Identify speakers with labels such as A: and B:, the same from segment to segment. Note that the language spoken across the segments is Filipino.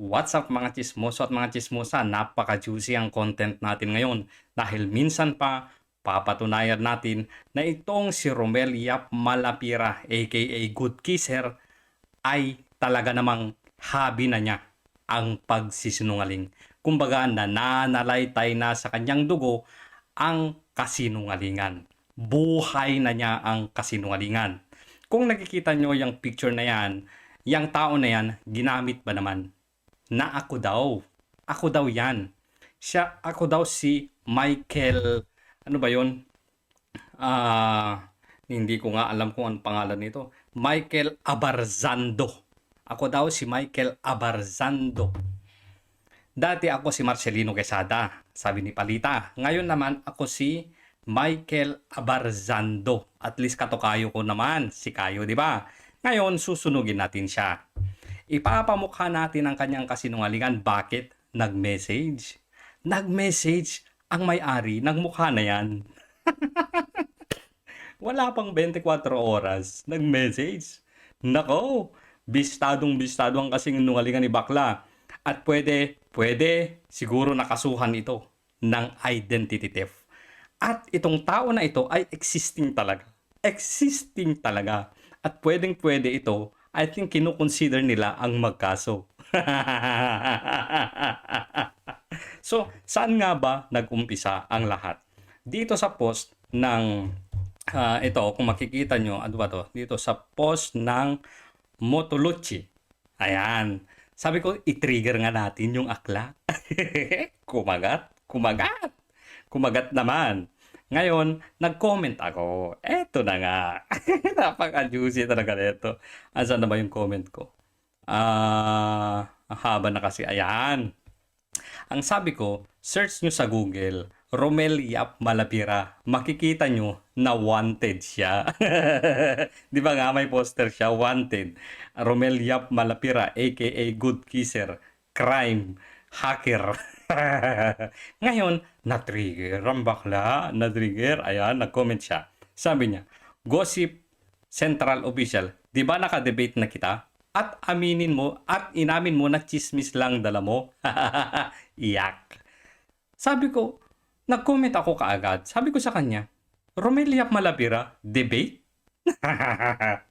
A: What's up mga chismoso at mga chismosa? Napaka-juicy ang content natin ngayon dahil minsan pa papatunayan natin na itong si Romel Yap Malapira aka Good Kisser ay talaga namang hobby na niya ang pagsisinungaling. Kumbaga nananalaytay na sa kanyang dugo ang kasinungalingan. Buhay na niya ang kasinungalingan. Kung nakikita nyo yung picture na yan, yung tao na yan, ginamit ba naman? Na ako daw yan. Ako daw si Michael, ano ba yon? Hindi ko nga alam kung anong pangalan nito. Michael Abarzando. Ako daw si Michael Abarzando. Dati ako si Marcelino Quesada, sabi ni Palita. Ngayon naman ako si Michael Abarzando. At least katokayo ko naman, si Kayo, di ba? Ngayon, susunugin natin siya. Ipapamukha natin ang kanyang kasinungalingan. Bakit? Nag-message. Nag-message ang may-ari ng mukha na yan. Wala pang 24 oras. Nag-message. Nako, bistado ang kasinungalingan ni Bakla. At pwede, siguro nakasuhan ito ng identity theft. At itong tao na ito ay existing talaga. Existing talaga. At pwede ito, I think kinukonsider nila ang magkaso. So, saan nga ba nag-umpisa ang lahat? Dito sa post ng, ito, kung makikita nyo, ano ba to? Dito sa post ng Motolucci. Ayan. Sabi ko, i-trigger nga natin yung akla. Kumagat naman. Ngayon, nag-comment ako. Eto na nga. Napaka-juicy talaga nito. Asan na ba yung comment ko? Haba na kasi. Ayan. Ang sabi ko, search nyo sa Google, Romel Yap Malapira. Makikita nyo na wanted siya. Di ba nga may poster siya, wanted. Romel Yap Malapira, aka Good Kisser, crime, hacker. Ngayon, na-trigger ang bakla. Na-trigger. Ayan, nag-comment siya. Sabi niya, Gossip Central Official, di ba naka-debate na kita? At inamin mo na chismis lang dala mo? Iyak. Sabi ko, nag-comment ako kaagad. Sabi ko sa kanya, Romel Yap Malapira, debate?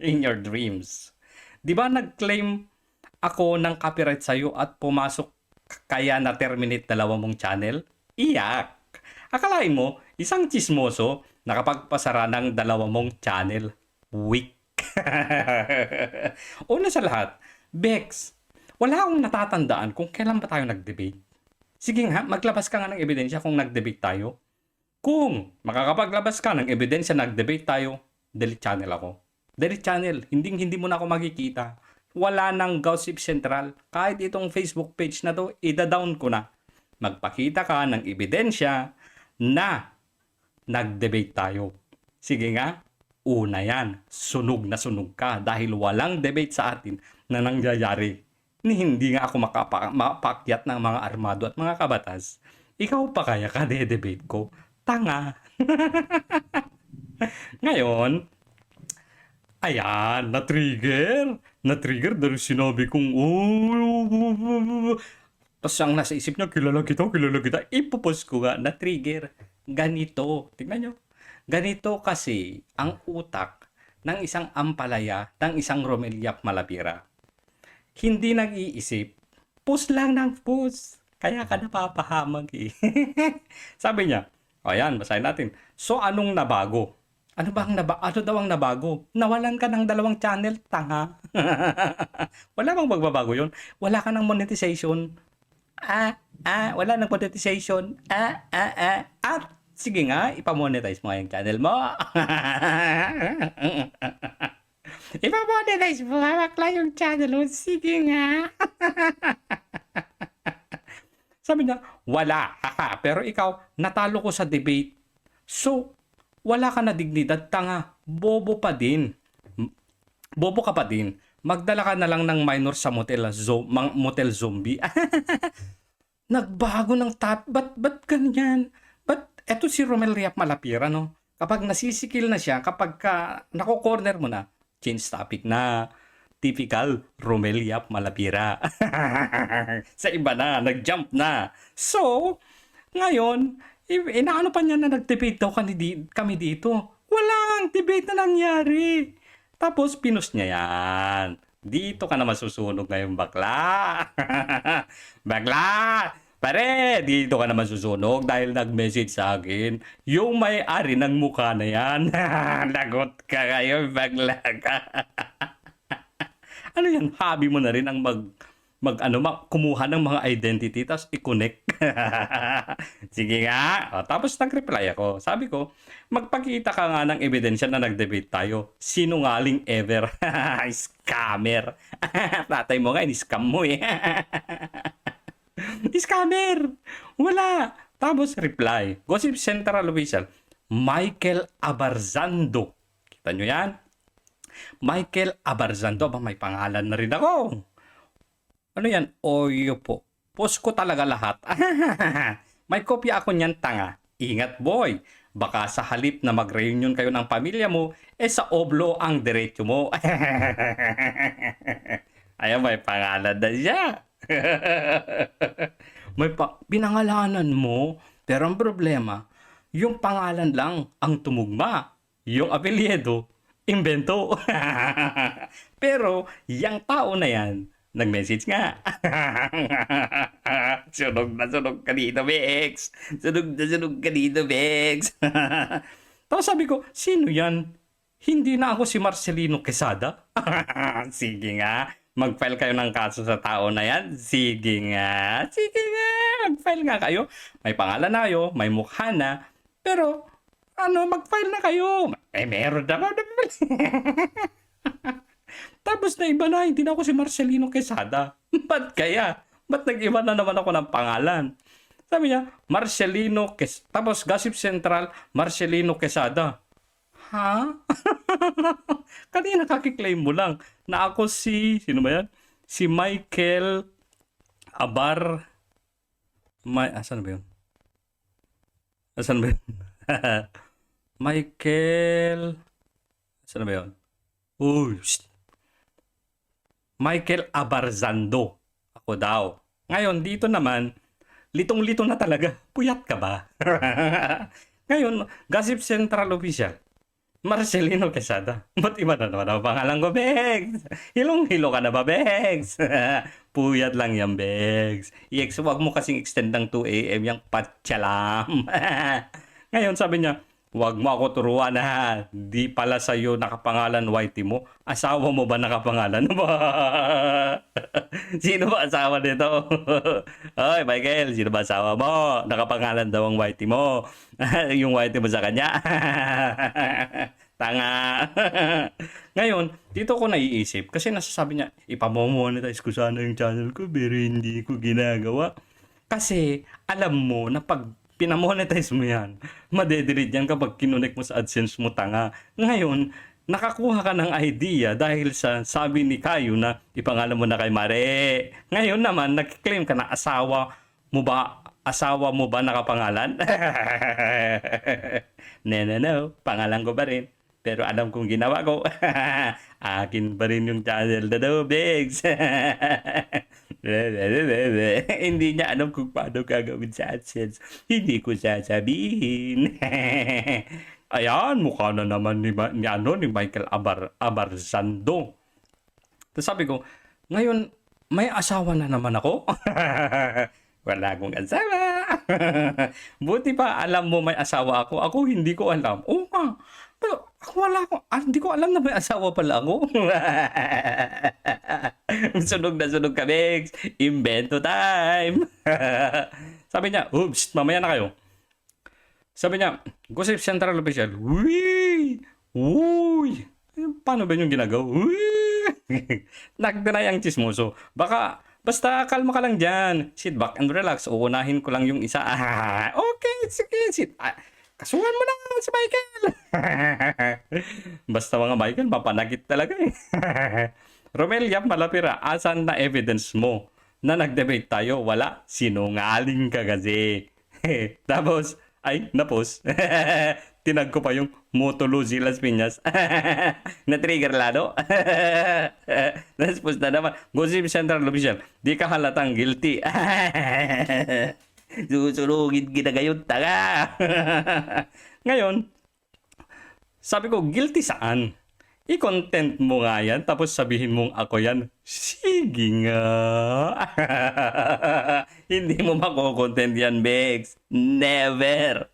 A: In your dreams. Di ba nag-claim ako ng copyright sa'yo at pumasok kaya na-terminate dalawa mong channel? Iyak! Akalain mo, isang chismoso nakapagpasara ng dalawa mong channel. Weak. Una sa lahat, Bex, wala akong natatandaan kung kailan ba tayo nag-debate. Sige nga, maglabas ka nga ng ebidensya kung nag-debate tayo. Kung makakapaglabas ka ng ebidensya nag-debate tayo, delete channel ako. Delete channel, hindi mo na ako makikita. Wala nang Gossip Central. Kahit itong Facebook page na to, ida-down ko na. Magpakita ka ng ebidensya na nag-debate tayo. Sige nga, una yan. Sunog na sunog ka dahil walang debate sa atin na nangyayari. Hindi nga ako mapakyat ng mga armado at mga kabatas. Ikaw pa kaya ka de-debate ko? Tanga. Ngayon, ayan, na-trigger. Na-trigger dahil sinabi kong, Tapos ang nasa isip niya, kilala kita. Ipopost ko nga, na-trigger. Ganito, tingnan nyo. Ganito kasi ang utak ng isang ampalaya, ng isang Romel Yap Malapira. Hindi nag-iisip. Post lang ng post. Kaya ka napapahamag eh. Sabi niya, ayan, basahin natin. So, anong nabago? Ano daw ang nabago? Nawalan ka ng 2 channel, tanga. Wala bang magbabago yun? Wala ka ng monetization. Wala ng monetization. At sige nga, ipamonetize mo yung channel mo. Ipamonetize mo bakla yung channel mo. Sige nga. Sabi niya, wala. Pero ikaw, natalo ko sa debate. So, wala ka na dignidad, tanga, bobo pa din. Bobo ka pa din. Magdala ka na lang ng minor sa motel zombie. Nagbago ng ba't ganyan? Eto si Romel Yap Malapira, no? Kapag nasisikil na siya, kapag nako-corner mo na, change topic na. Typical Romel Yap Malapira. Sa iba na, nag-jump na. So, ngayon, inaano pa niya na nag-debate daw kami dito. Walang debate na nangyari. Tapos, pinost niya yan. Dito ka na masusunog ngayon, bakla. Bakla! Pare, dito ka na masusunog dahil nag-message sa akin yung may-ari ng mukha na yan. Lagot ka ngayon, bakla ka. Ano yan, hobby mo na rin ang kumuha ng mga identity tapos i-connect. Sige nga. O, tapos nag-reply ako. Sabi ko, magpakita ka nga ng ebidensya na nag-debate tayo. Sinungaling ever. Scammer. Tatay mo nga, in-scam mo eh. Scammer! Wala. Tapos reply. Gossip Central Official. Michael Abarzando. Kita nyo yan? Michael Abarzando. Aba, may pangalan na rin ako. Ano yan? Oyo po. Post ko talaga lahat. May kopya ako niyan, tanga. Ingat, boy. Baka sa halip na mag-reunion kayo ng pamilya mo, sa oblo ang diretso mo. Ayan, may pangalan na siya. Pinangalanan mo, pero ang problema, yung pangalan lang ang tumugma. Yung apelyido, imbento. Pero, yung tao na yan, nag-message nga. Sunog na sunog ka dito, Bex. Sunog na sunog ka dito, Bex. Tapos sabi ko, sino yan? Hindi na ako si Marcelino Quesada. Sige nga. Mag-file kayo ng kaso sa tao na yan? Sige nga. Sige nga. Mag-file nga kayo. May pangalan na kayo. May mukha na. Pero, mag-file na kayo. Meron naman. Tapos na iba na. Hindi na ako si Marcelino Quesada. Ba't kaya? Ba't nag-iba na naman ako ng pangalan? Sabi niya, Marcelino Quesada. Tapos, Gossip Central, Marcelino Quesada. Ha? Kanina kakiklaim mo lang na ako sino ba yan? Si Michael Asan ba yun? Asan ba yun? Michael, asan ba yun? Michael Abarzando. Ako daw. Ngayon, dito naman, litong-lito na talaga. Puyat ka ba? Ngayon, Gossip Central Official. Marcelino Quesada. Ba't iba na naman ang pangalan ko, Bex? Hilong-hilo ka na ba, Bex? Puyat lang yan, Bex. Wag mo kasing extend ng 2 a.m. yung patsalam. Ngayon, sabi niya, wag mo ako turuan ha. Di pala sa'yo nakapangalan Whitey mo. Asawa mo ba nakapangalan? Sino ba asawa nito? Oy, Michael, sino ba asawa mo? Nakapangalan daw ang Whitey mo. Yung Whitey mo sa kanya. Tanga. Ngayon, dito ko naiisip kasi nasasabi niya, ipamomonetize ko sana yung channel ko pero hindi ko ginagawa. Kasi alam mo na pag pinamonetize mo yan, madedelete yan kapag kinunik mo sa AdSense mo, tanga. Ngayon, nakakuha ka ng idea dahil sa sabi ni Kayo na ipangalan mo na kay Mare. Ngayon naman, nag-claim ka na asawa mo ba nakapangalan? No, pangalan ko pa rin. Pero alam kong ginawa ko. Akin pa rin yung channel na daw, Bex. Hindi niya alam kung paano gagawin sa AdSense. Hindi ko sasabihin. Ayan, mukha na naman ni Michael Abarzando. Tapos sabi ko, ngayon, may asawa na naman ako? Wala akong asawa. Buti pa alam mo may asawa ako. Ako hindi ko alam. Oo nga. Pero hindi ko alam na may asawa pala ako. Sunog na sunog ka, Bex. Invento time. Sabi niya, oops, mamaya na kayo. Sabi niya, Gossip Central Official, uy, uy. Paano ba yung ginagawa? Uy. Nagdinay ang chismoso. Basta kalma ka lang dyan. Sit back and relax. Uunahin ko lang yung isa. Okay, sige, sit. Kasuhan mo na si Michael. Basta mga Michael, mapanagit talaga eh. Romel Yap Malapira, asan na evidence mo na nag-debate tayo? Wala. Sinungaling ka kasi. Tapos, ay, na-post. tinag ko pa yung Motoluzi Las Piñas. Na-trigger lalo. Tapos post na naman, Gossip Central Official, di ka halatang guilty. Susunugin kita ngayon, taga. Ngayon, sabi ko, guilty saan? I-content mo nga yan, tapos sabihin mong ako yan. Sige nga. Hindi mo mako-content yan, Bex. Never.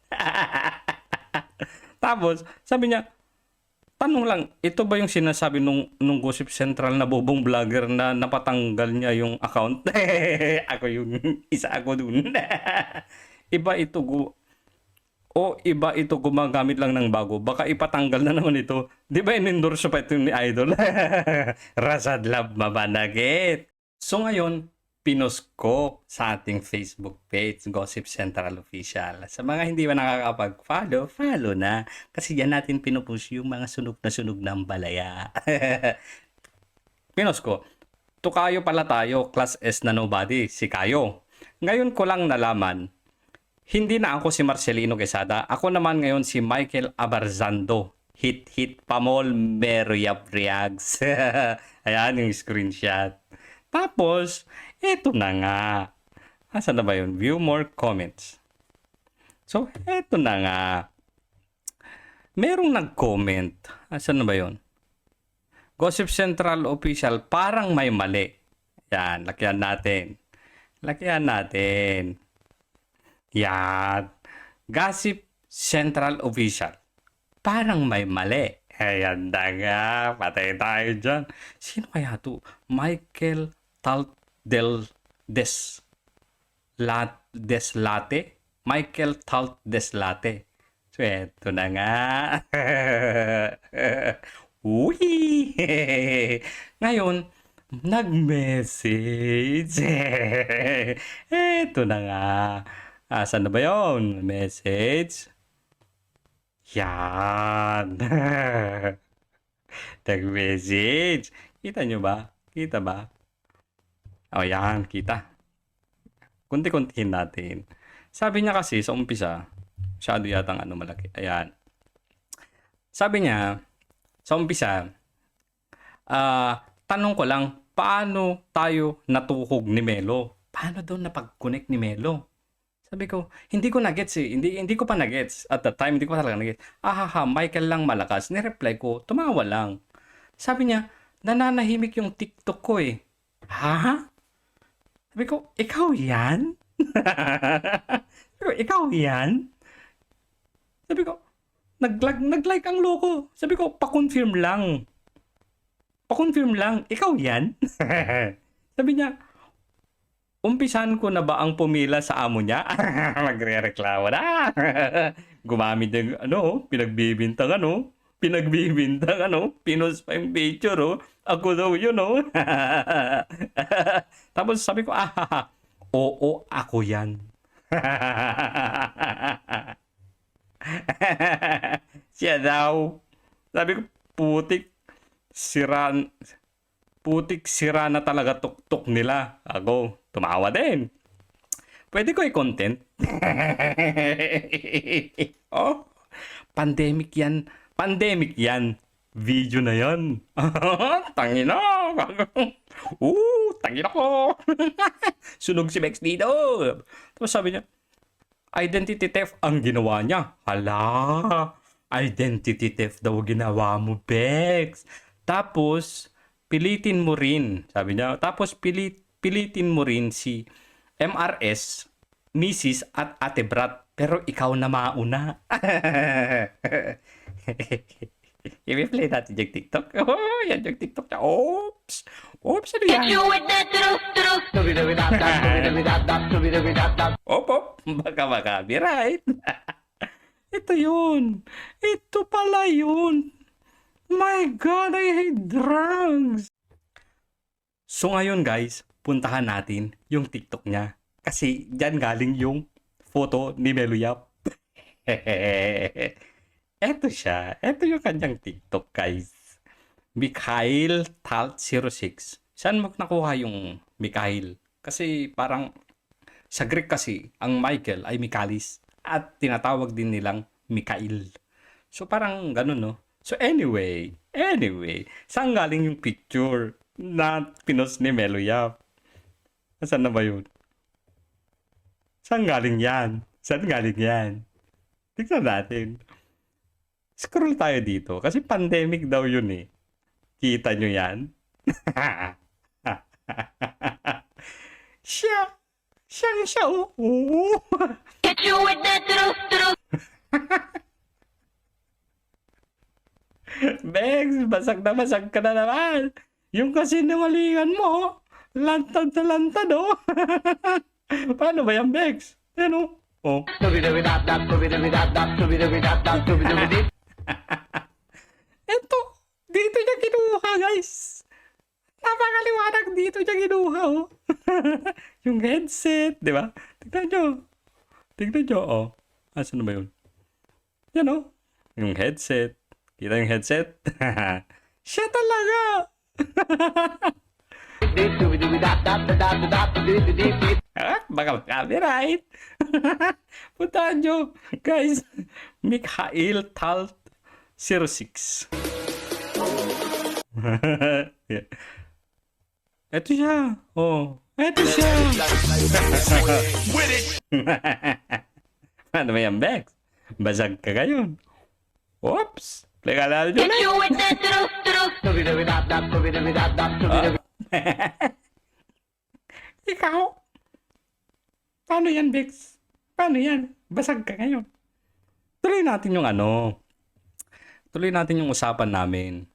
A: Tapos, sabi niya, tanong lang, ito ba yung sinasabi nung Gossip Central na bobong vlogger na napatanggal niya yung account? Ako yung isa ako dun. Iba ito iba ito gumagamit lang ng bago. Baka ipatanggal na naman ito. Di ba in-endorse pa ito ni Idol? Rasad Love Mabanagit. So ngayon, pinost ko sa ating Facebook page, Gossip Central Official. Sa mga hindi ba nakakapag-follow, follow na. Kasi yan natin pinupush yung mga sunog na sunog ng balaya. Pinost ko, Tukayo pala tayo, Class S na nobody, si Kayo. Ngayon ko lang nalaman, hindi na ako si Marcelino Quesada. Ako naman ngayon si Michael Abarzando. Hit Pamol Meriap Reacts. Ayan yung screenshot. Tapos, eto na nga. Asan na ba yun? View more comments. So, eto na nga. Merong nag-comment. Asan na ba yun? Gossip Central Official, parang may mali. Yan, lakyan natin. Lakyan natin. Yan. Gossip Central Official. Parang may mali. Ayan na nga. Patay tayo dyan. Sino kaya to? Michael Deslate? Michael Deslate. So, eto na nga. Uy! Ngayon, nag-message. Eto na nga. Asan na ba yun? Message. Yan. Nag-message. Kita nyo ba? Kita ba? O yan, kita. Kunti-kuntihin natin. Sabi niya kasi sa umpisa, masyado yatang malaki. Ayan. Sabi niya, sa umpisa, tanong ko lang, paano tayo natuhog ni Melo? Paano daw napag-connect ni Melo? Sabi ko, hindi ko na-gets eh. Hindi ko pa na-gets. At that time, hindi ko pa talaga na-gets. Michael lang malakas. Nireply ko, tumawa lang. Sabi niya, nananahimik yung TikTok ko eh. Ha? Sabi ko, ikaw yan? Sabi ko, ikaw yan? Sabi ko, nag-like ang loko. Sabi ko, pa-confirm lang. Pa-confirm lang. Ikaw yan? Sabi niya, umpisan ko na ba ang pumila sa amo niya? Magre-reklamo na. Gumamit ng pinagbibintang pinost pa yung picture Ako daw yun Tapos sabi ko, oo, ako yan. Siya daw. Sabi ko, putik sira na talaga tuktok nila. Ako, tumawa din. Pwede ko i-content. Pandemic yan. Video na yan. Tangina. Tangina ko. Sunog si Bex dito. Tapos sabi niya, identity theft ang ginawa niya. Hala, identity theft daw ginawa mo, Bex. Tapos, pilitin mo rin. Sabi niya, tapos pilitin mo rin si MRS, Mrs. at Ate Brat. Pero ikaw na mauna. I-play natin yung TikTok. Yan yung TikTok niya. Oops, ano yan? Baka be right. Ito yun. Ito pala yun. My God, I hate drugs. So ngayon guys, puntahan natin yung TikTok niya. Kasi dyan galing yung photo ni Melo Yap. Eto siya. Eto yung kanyang TikTok, guys. Mikhail Talt 06. Saan mo nakuha yung Mikhail? Kasi parang sa Greek kasi, ang Michael ay Michaelis. At tinatawag din nilang Mikhail. So parang ganun, no? So anyway, saan galing yung picture na pinost ni Melo Yap? Saan na ba yun? Saan galing yan? Saan galing yan? Tignan natin. Scroll tayo dito kasi pandemic daw yun eh. Kita nyo yan? siya, oo.
B: Hit you with that truth.
A: Bex, basag ka na naman. Yung kasinungalingan mo, lantad na lantad, oh. Paano ba yan, Bex? Ano? Oh. Eto, dito niya kinuha, guys. Napakaliwanag dito niya kinuha, oh. Yung headset, di ba? Tignan nyo, oh. Asan na ba yun? Yan, oh. Yung headset. Kita yung headset? Siya talaga! Baka copyright. Puntaan nyo. Guys, Mikhail Talt 06. Yeah. Eto siya. Oh. Eto siya. Ano ba yan, Bex? Basag ka ngayon. Oops. Teka lang
B: Hit you with that truth.
A: Ikaw? Paano yan, Bex? Paano yan? Basag ka ngayon. Tuloy natin yung ano. Tuloy natin yung usapan namin.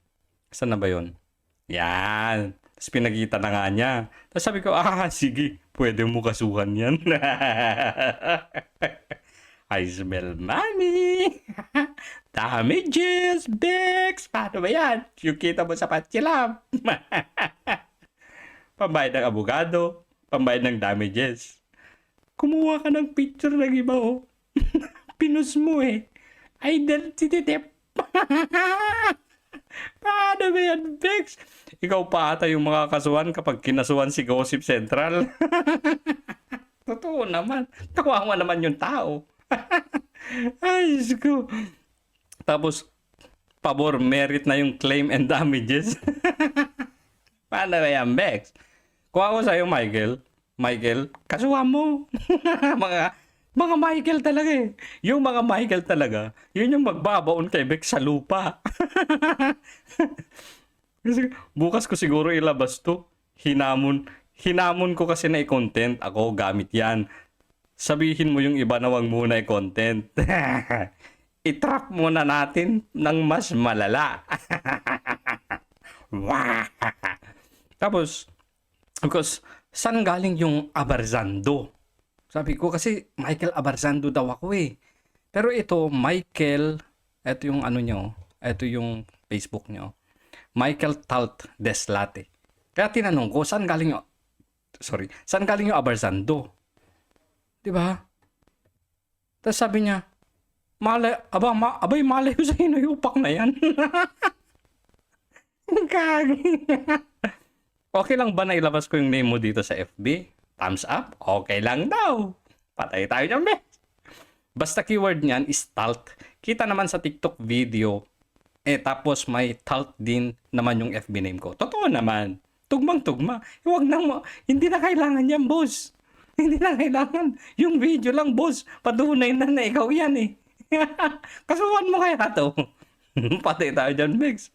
A: Saan na ba yun? Yan. Tapos pinagkita na nga niya. Tapos sabi ko, sige. Pwede mo kasuhan yan. I smell money. Damages, Bex. Paano ba yan? Yung kita mo sa Patchilab. Pambayad ng abogado. Pambayad ng damages. Kumuha ka ng picture ng iba, oh. Pinus mo eh. Identity. Paano ba yan, Bex? Ikaw pa ata yung mga kasuhan kapag kinasuhan si Gossip Central. Totoo naman. Kawawa naman yung tao. Ay, ko. Tapos, pabor, merit na yung claim and damages. Paano ba yan, Bex? Kung ako sa'yo, Michael, kasuhan mo. mga Michael talaga eh. Yung mga Michael talaga, yun yung magbabaon kay Bex sa lupa. Kasi bukas ko siguro ilabas to. Hinamon ko kasi na i-content ako gamit yan. Sabihin mo yung iba na wag muna i-content. I-trap muna natin ng mas malala. Tapos, because, saan galing yung Abarzando? Sabi ko kasi Michael Abarzando daw ako eh. Pero ito, Michael, ito yung ano nyo, ito yung Facebook nyo. Michael Talt Deslate. Kaya tinanong ko, saan galing yung Abarzando? Diba? Tapos sabi niya, malay ko sa hinuyupak na yan. Kagi. Okay lang ba na ilabas ko yung name mo dito sa FB? Thumbs up? Okay lang daw. Patay tayo dyan, be. Basta keyword niyan is Talt. Kita naman sa TikTok video. Tapos may Talt din naman yung FB name ko. Totoo naman. Tugmang-tugma. Hindi na kailangan yan, boss. Hindi na kailangan. Yung video lang, boss. Patunay na ikaw yan eh. Kasuhan mo kaya to. Patay tayo dyan, Bex.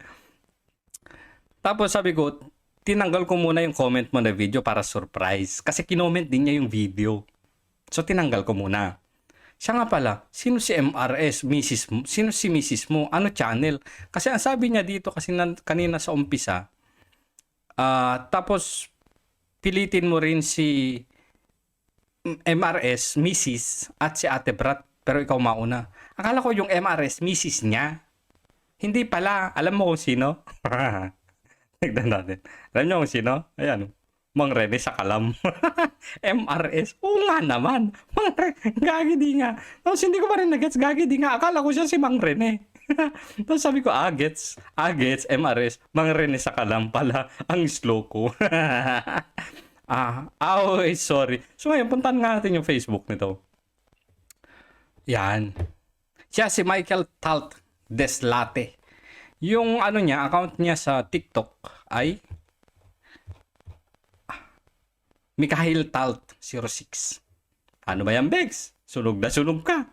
A: Tapos sabi ko, tinanggal ko muna yung comment mo na video para surprise. Kasi kinoment din niya yung video. So tinanggal ko muna. Siya nga pala, sino si MRS, Mrs. mo? Sino si Mrs. mo? Ano channel? Kasi ang sabi niya dito kasi kanina sa umpisa, tapos pilitin mo rin si MRS, Mrs. at si Ate Brat, pero ikaw mauna. Akala ko yung MRS, Mrs. niya. Hindi pala. Alam mo kung sino? Tignan natin. Alam niyo kung sino? Ayan. Mang Rene sa Kalam. MRS. Oo nga naman. Mang Rene. Gagi di nga. Tapos hindi ko pa rin nagets. Gagi di nga. Akala ko siya si Mang Rene. Tapos sabi ko, gets. MRS. Mang Rene sa Kalam pala. Ang slow ko. Sorry. So ngayon, puntahan nga natin yung Facebook nito. Yan. Siya si Michael Talt Deslate. Yung ano niya, account niya sa TikTok ay Mikhail Talt 06. Ano ba yan, Bex? Sunog na sunog ka.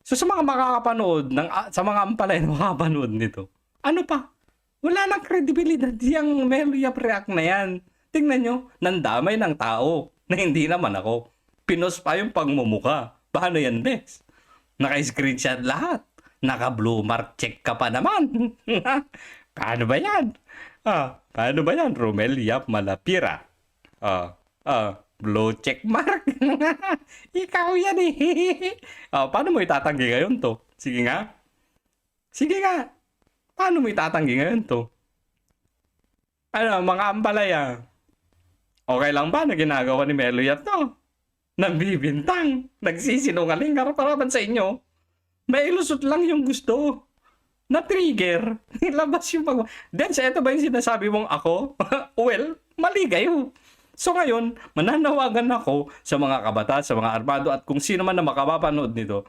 A: So sa mga makakapanood, sa mga ampalay na makakapanood nito, ano pa? Wala nang kredibilidad yung Meloyap React na yan. Tingnan nyo, nandamay ng tao na hindi naman ako. Pinos pa yung pangmumuka. Paano yan, Bex? Naka-screenshot lahat. Naka-blue mark check ka pa naman. Paano ba yan? Paano ba yan? Romel Yap Malapira. Blue check mark. Ikaw yan eh. Paano mo itatanggi ngayon to? Sige nga. Sige nga. Paano mo itatanggi ngayon to? Ano, mga ampalaya. Okay lang ba na ginagawa ni Meloyap to? Nambibintang. Nagsisinungaling harap-harapan sa inyo. May ilusot lang yung gusto. Na-trigger. Nilabas yung pag... Then, sa ito ba yung sinasabi mong ako? Well, mali kayo. So ngayon, mananawagan ako sa mga kabataan, sa mga armado at kung sino man na makapapanood nito,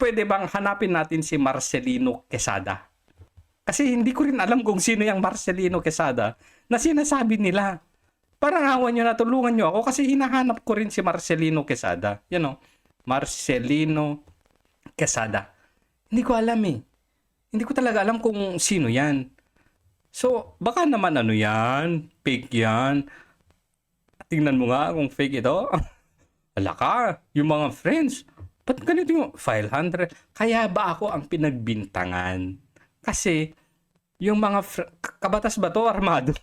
A: pwede bang hanapin natin si Marcelino Quesada? Kasi hindi ko rin alam kung sino yung Marcelino Quesada na sinasabi nila. Parang awan nyo na, tulungan nyo ako kasi hinahanap ko rin si Marcelino Quesada. You know, Marcelino Quesada. Hindi ko alam eh. Hindi ko talaga alam kung sino yan. So, baka naman ano yan, fake yan. Tingnan mo nga kung fake ito. Wala ka, yung mga friends. Ba't ganito yung 500? Kaya ba ako ang pinagbintangan? Kasi, yung mga kabatas ba to, armado?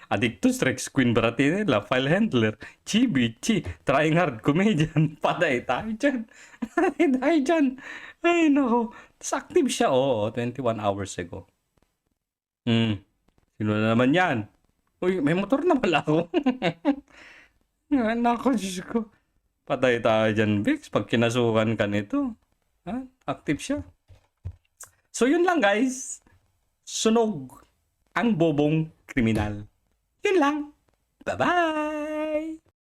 A: Addictus, Rex Queen Bratinella, File Handler, Chibi, Trying Hard Comedian. Patay tayo dyan. Patay tayo dyan. Ay, nako. Tapos active siya, 21 hours ago. Sino na naman yan? Uy, may motor na pala ako. Nako, Diyos ko. Patay tayo dyan, Bix. Pag kinasukan ka nito. Active siya. So, yun lang, guys. Sunog ang bobong kriminal. Yun lang. Bye-bye!